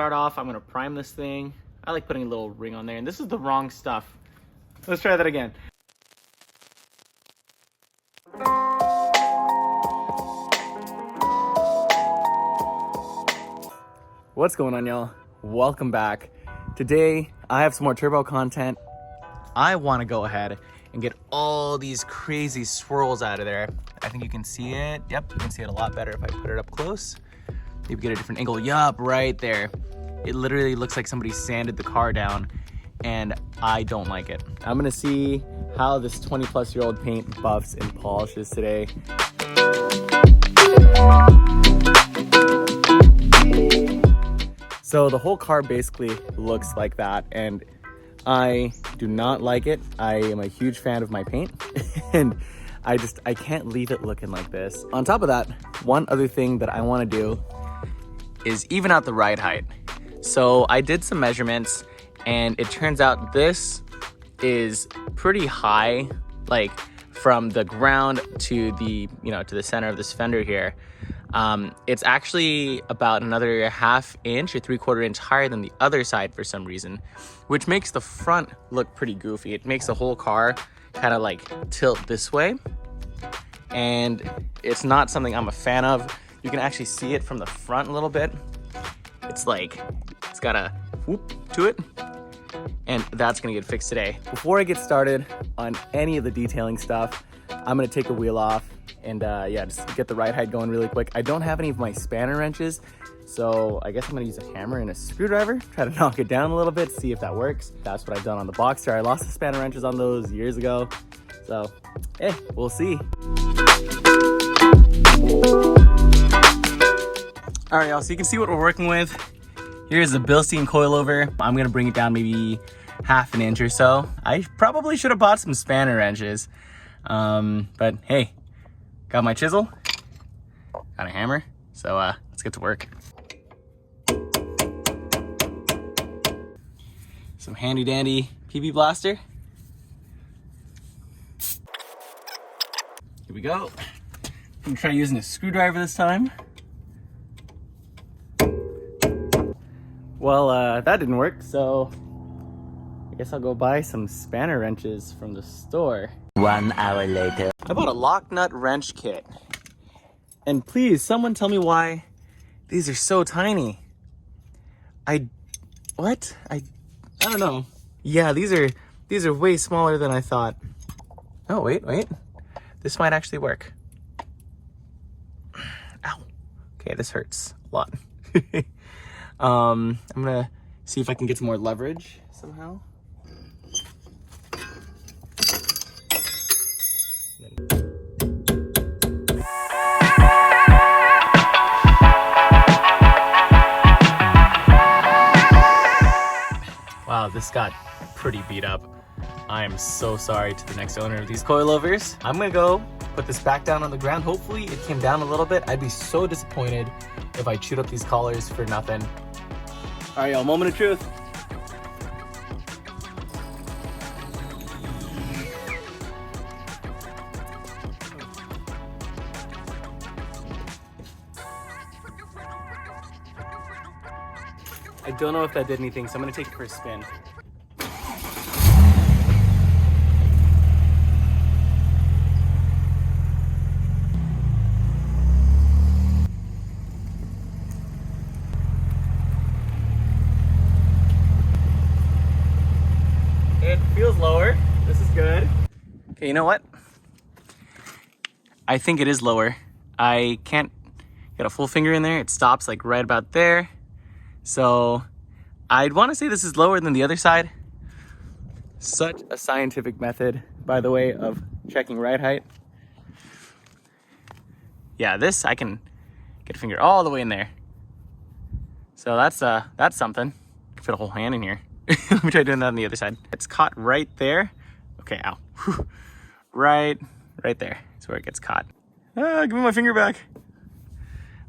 start off, I'm gonna prime this thing. I like putting a little ring on there, and this is the wrong stuff. Let's try that again. What's going on, y'all? Welcome back. Today, I have some more turbo content. I wanna go ahead and get all these crazy swirls out of there. I think you can see it. Yep, you can see it a lot better if I put it up close. Maybe get a different angle. Yup, right there. It literally looks like somebody sanded the car down, and I don't like it. I'm gonna see how this 20-plus-year-old paint buffs and polishes today. So the whole car basically looks like that, and I do not like it. I am a huge fan of my paint, and I can't leave it looking like this. On top of that, one other thing that I wanna do is even out the ride height. So I did some measurements, and it turns out this is pretty high, like from the ground to the, to the center of this fender here. It's actually about another ½ inch or 3/4 inch higher than the other side for some reason, which makes the front look pretty goofy. It makes the whole car kind of like tilt this way, and it's not something I'm a fan of. You can actually see it from the front a little bit. It's like, it's got a whoop to it, and that's gonna get fixed today. Before I get started on any of the detailing stuff, I'm gonna take the wheel off and yeah, just get the ride height going really quick. I don't have any of my spanner wrenches, so I guess I'm gonna use a hammer and a screwdriver, try to knock it down a little bit, see if that works. That's what I've done on the Boxster. I lost the spanner wrenches on those years ago, so hey, we'll see. All right, y'all, so you can see what we're working with. Here's the Bilstein coilover. I'm gonna bring it down maybe ½ an inch or so. I probably should have bought some spanner wrenches, but hey, got my chisel, got a hammer, so let's get to work. Some handy dandy PB blaster. Here we go. I'm gonna try using a screwdriver this time. Well, that didn't work, so I guess I'll go buy some spanner wrenches from the store. 1 hour later. I bought a lock nut wrench kit. And please, someone tell me why these are so tiny. I don't know. Yeah, these are way smaller than I thought. Oh, wait. This might actually work. Ow. Okay, this hurts a lot. I'm gonna see if I can get some more leverage somehow. Wow, this got pretty beat up. I am so sorry to the next owner of these coilovers. I'm gonna go put this back down on the ground. Hopefully it came down a little bit. I'd be so disappointed if I chewed up these collars for nothing. All right, y'all, moment of truth. I don't know if that did anything, so I'm gonna take it for a spin. It feels lower. This is good. Okay, you know what? I think it is lower. I can't get a full finger in there. It stops like right about there. So I'd want to say this is lower than the other side. Such a scientific method, by the way, of checking ride height. Yeah, this I can get a finger all the way in there. So that's something. I can fit a whole hand in here. Let me try doing that on the other side. It's caught right there. Okay, ow. Whew. Right there. That's where it gets caught. Give me my finger back.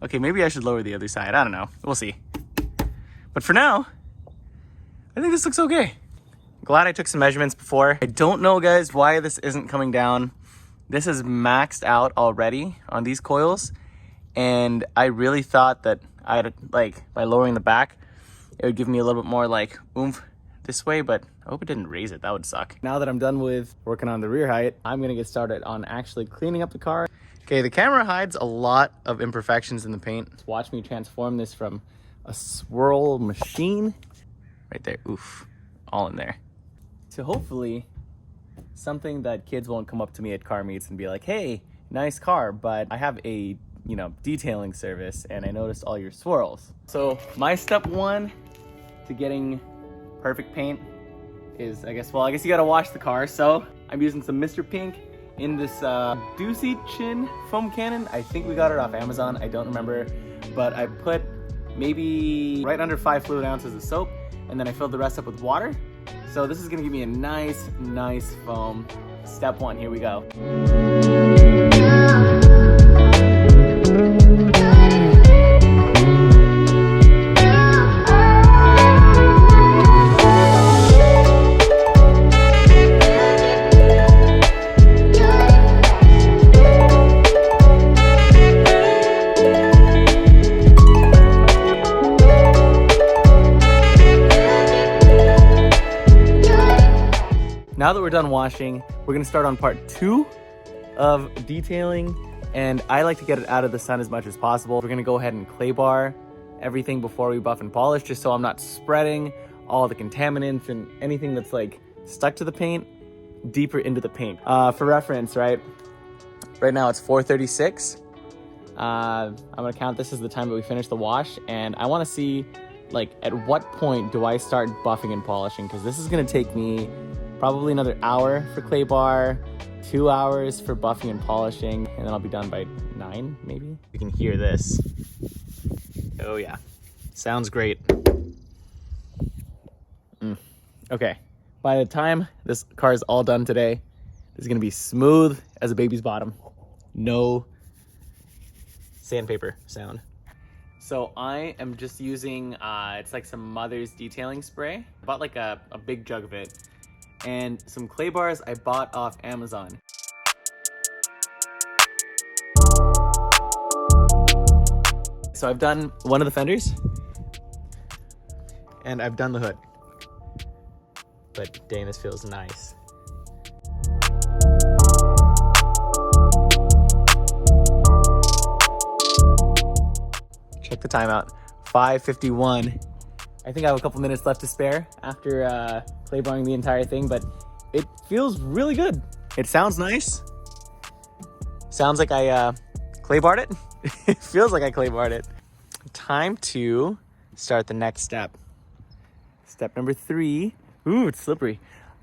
Okay, maybe I should lower the other side. I don't know. We'll see. But for now, I think this looks okay. Glad I took some measurements before. I don't know, guys, why this isn't coming down. This is maxed out already on these coils, and I really thought that I'd, like, by lowering the back, it would give me a little bit more like oomph this way, but I hope it didn't raise it. That would suck. Now that I'm done with working on the rear height, I'm gonna get started on actually cleaning up the car. Okay, the camera hides a lot of imperfections in the paint. Watch me transform this from a swirl machine, right there, oof, all in there, to hopefully something that kids won't come up to me at car meets and be like, hey, nice car, but I have a, you know, detailing service and I noticed all your swirls. So my step one to getting perfect paint is, I guess you gotta wash the car. So I'm using some Mr. Pink in this Doocy Chin foam cannon. I think we got it off Amazon, I don't remember, but I put maybe right under 5 fluid ounces of soap, and then I filled the rest up with water. So this is gonna give me a nice foam. Step one, here we go. Now that we're done washing, we're gonna start on part 2 of detailing, and I like to get it out of the sun as much as possible. We're gonna go ahead and clay bar everything before we buff and polish, just so I'm not spreading all the contaminants and anything that's like stuck to the paint deeper into the paint. For reference, right now it's 4:36. I'm gonna count this as the time that we finish the wash, and I wanna see like at what point do I start buffing and polishing, because this is gonna take me probably another hour for clay bar, 2 hours for buffing and polishing, and then I'll be done by 9, maybe. You can hear this. Oh yeah, sounds great. Okay, by the time this car is all done today, it's gonna be smooth as a baby's bottom. No sandpaper sound. So I am just using, it's like some Mother's detailing spray. I bought like a big jug of it. And some clay bars I bought off Amazon. So I've done one of the fenders and I've done the hood, but dang, this feels nice. Check the timeout, 5:51. I think I have a couple minutes left to spare after clay barring the entire thing, but it feels really good. It sounds nice. Sounds like I clay barred it. It feels like I clay barred it. Time to start the next step. Step number 3. Ooh, it's slippery.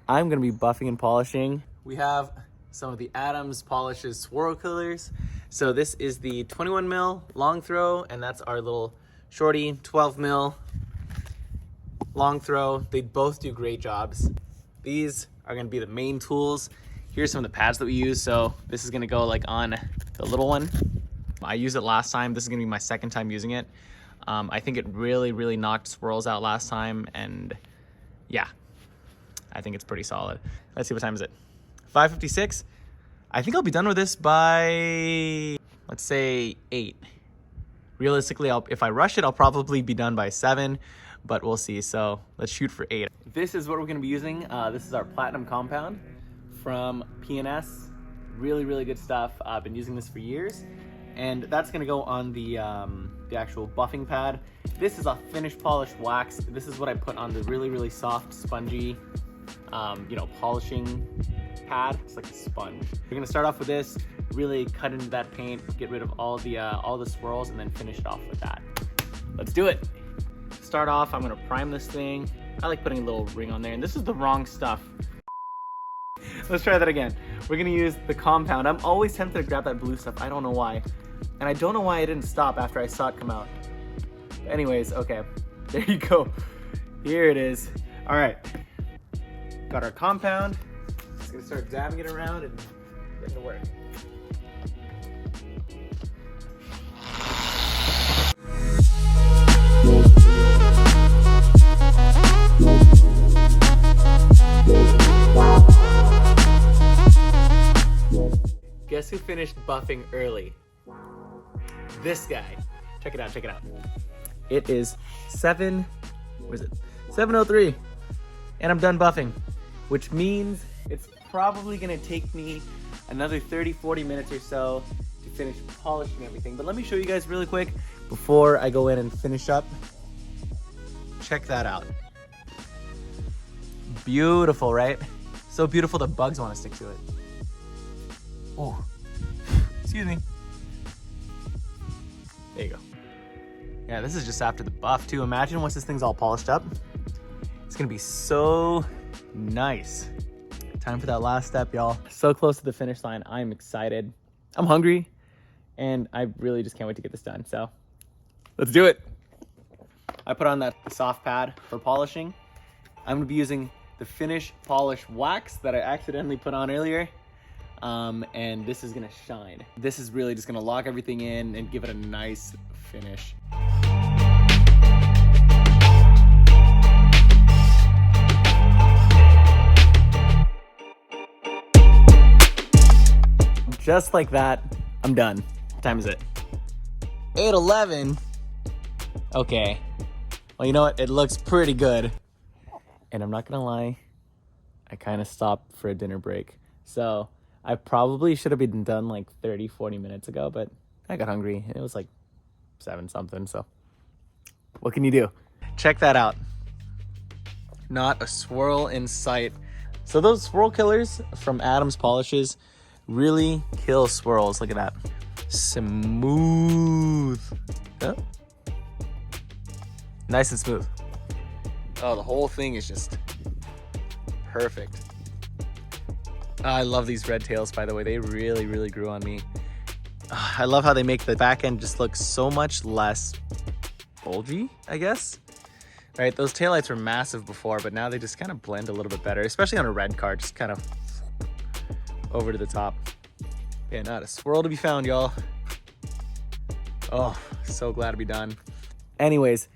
I'm gonna be buffing and polishing. We have some of the Adams Polishes swirl colors. So this is the 21 mil long throw, and that's our little shorty 12 mil long throw. They both do great jobs. These are gonna be the main tools. Here's some of the pads that we use. So this is gonna go like on the little one. I used it last time. This is gonna be my second time using it. I think it really knocked swirls out last time, and yeah, I think it's pretty solid. Let's see, what time is it? 5:56. I think I'll be done with this by, let's say 8. Realistically, if I rush it, I'll probably be done by 7, but we'll see. So let's shoot for 8. This is what we're gonna be using. This is our Platinum Compound from P&S. Really good stuff. I've been using this for years, and that's gonna go on the actual buffing pad. This is a finished polished wax. This is what I put on the really soft, spongy, polishing pad. It's like a sponge. We're gonna start off with this, really cut into that paint, get rid of all the swirls, and then finish it off with that. Let's do it. Start off, I'm gonna prime this thing. I like putting a little ring on there, and this is the wrong stuff. Let's try that again. We're gonna use the compound. I'm always tempted to grab that blue stuff. I don't know why. And I don't know why I didn't stop after I saw it come out. But anyways, okay, there you go. Here it is. All right, got our compound. Just gonna start dabbing it around and getting to work. Guess who finished buffing early? This guy. Check it out. It is 7 Where is it? 7:03. And I'm done buffing, which means it's probably gonna take me another 30-40 minutes or so to finish polishing everything. But let me show you guys really quick before I go in and finish up. Check that out. Beautiful, right? So beautiful the bugs want to stick to it. Oh, excuse me. There you go. Yeah, this is just after the buff too. Imagine once this thing's all polished up. It's gonna be so nice. Time for that last step, y'all. So close to the finish line. I'm excited. I'm hungry, and I really just can't wait to get this done. So let's do it. I put on that soft pad for polishing. I'm gonna be using the Finish Polish Wax that I accidentally put on earlier. And this is gonna shine. This is really just gonna lock everything in and give it a nice finish. Just like that, I'm done. What time is it? 8:11. Okay. Well, you know what? It looks pretty good. And I'm not gonna lie, I kind of stopped for a dinner break. So I probably should have been done like 30-40 minutes ago, but I got hungry. It was like 7 something, so what can you do? Check that out. Not a swirl in sight. So those swirl killers from Adam's Polishes really kill swirls. Look at that. Smooth. Oh. Nice and smooth. Oh, the whole thing is just perfect. I love these red tails, by the way. They really, really grew on me. I love how they make the back end just look so much less bulgy, I guess. Right, those taillights were massive before, but now they just kind of blend a little bit better, especially on a red car, just kind of over to the top. Yeah, not a swirl to be found, y'all. Oh, so glad to be done. Anyways,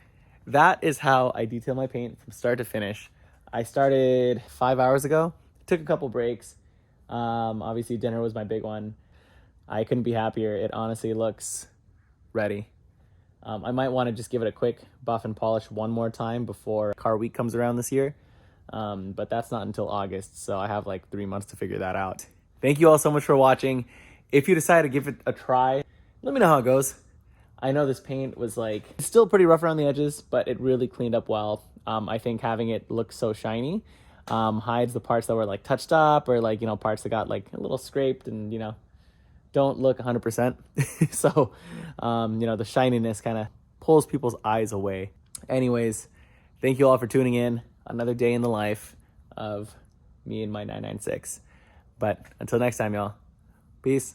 that is how I detail my paint from start to finish. I started 5 hours ago, took a couple breaks. Obviously dinner was my big one. I couldn't be happier. It honestly looks ready. I might want to just give it a quick buff and polish one more time before car week comes around this year. But that's not until August, so I have like 3 months to figure that out. Thank you all so much for watching. If you decide to give it a try, let me know how it goes. I know this paint was like, it's still pretty rough around the edges, but it really cleaned up well. I think having it look so shiny hides the parts that were like touched up, or like, you know, parts that got like a little scraped and, you know, don't look 100%. So, you know, the shininess kind of pulls people's eyes away. Anyways, thank you all for tuning in. Another day in the life of me and my 996. But until next time, y'all, peace.